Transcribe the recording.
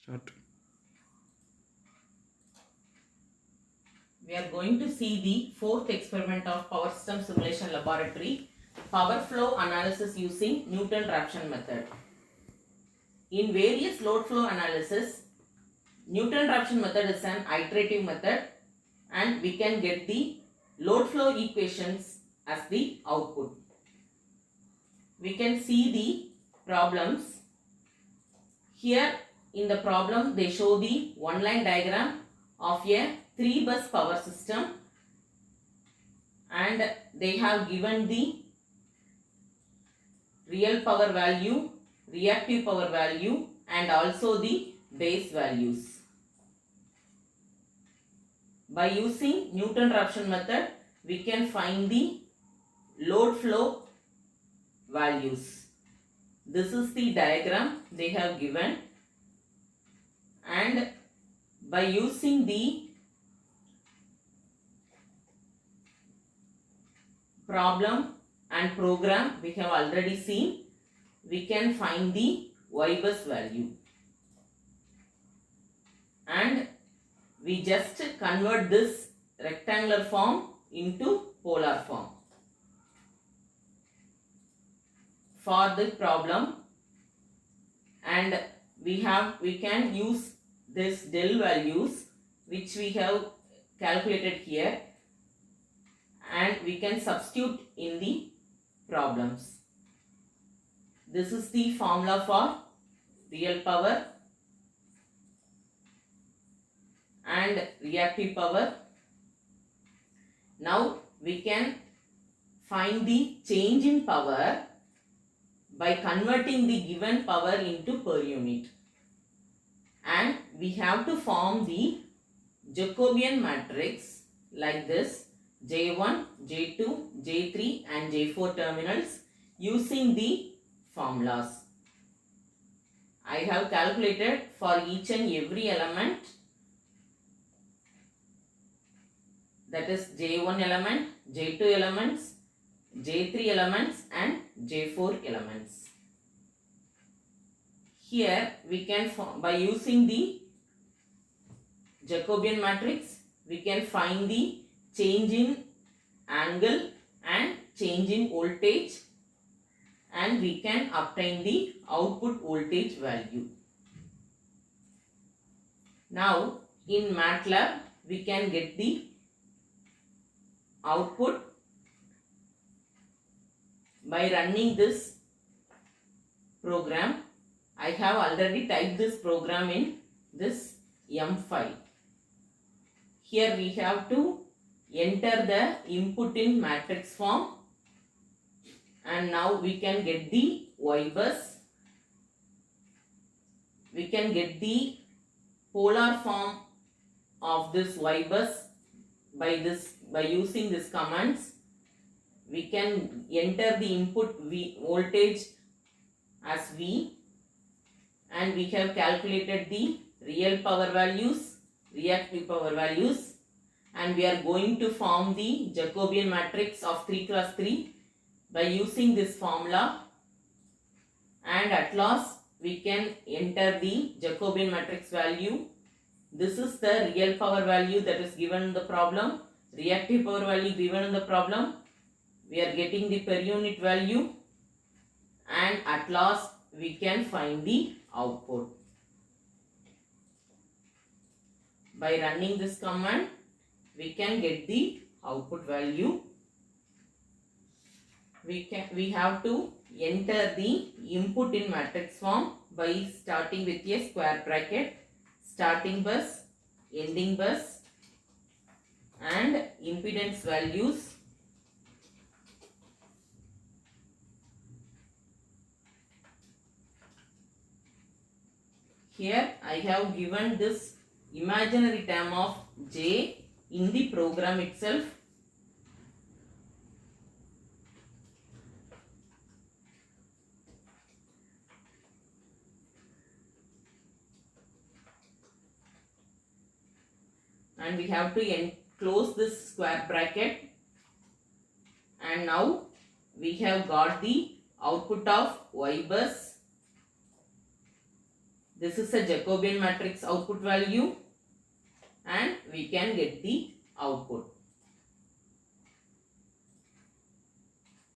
Start. We are going to see the fourth experiment of Power System Simulation Laboratory, Power Flow Analysis using Newton-Raphson method. In various load flow analysis, Newton-Raphson method is an iterative method and we can get the load flow equations as the output. We can see the problems. Here in the problem they show the one-line diagram of a 3-bus power system and they have given the real power value, reactive power value and also the base values. By using Newton-Raphson method, we can find the load flow values. This is the diagram they have given, and by using the problem and program we have already seen, we can find the Y-bus value and we just convert this rectangular form into polar form. For the problem, and we can use this del values which we have calculated here and we can substitute in the problems. This is the formula for real power and reactive power. Now we can find the change in power by converting the given power into per unit, and we have to form the Jacobian matrix like this: J1, J2, J3 and J4 terminals using the formulas. I have calculated for each and every element, that is J1 element, J2 elements, J3 elements and J4 elements. Here we can by using the Jacobian matrix we can find the change in angle and change in voltage, and we can obtain the output voltage value. Now in MATLAB we can get the output by running this program. I have already typed this program in this M file. Here we have to enter the input in matrix form, and now we can get the Y-bus. We can get the polar form of this Y-bus by using this commands. We can enter the input voltage as V, and we have calculated the real power values, reactive power values, and we are going to form the Jacobian matrix of 3 cross 3 by using this formula, and at last we can enter the Jacobian matrix value. This is the real power value that is given in the problem, reactive power value given in the problem. We are getting the per unit value, and at last we can find the output. By running this command we can get the output value. We have to enter the input in matrix form by starting with a square bracket, starting bus, ending bus and impedance values. Here I have given this imaginary term of J in the program itself. And we have to close this square bracket, and now we have got the output of Y bus. This is a Jacobian matrix output value and we can get the output.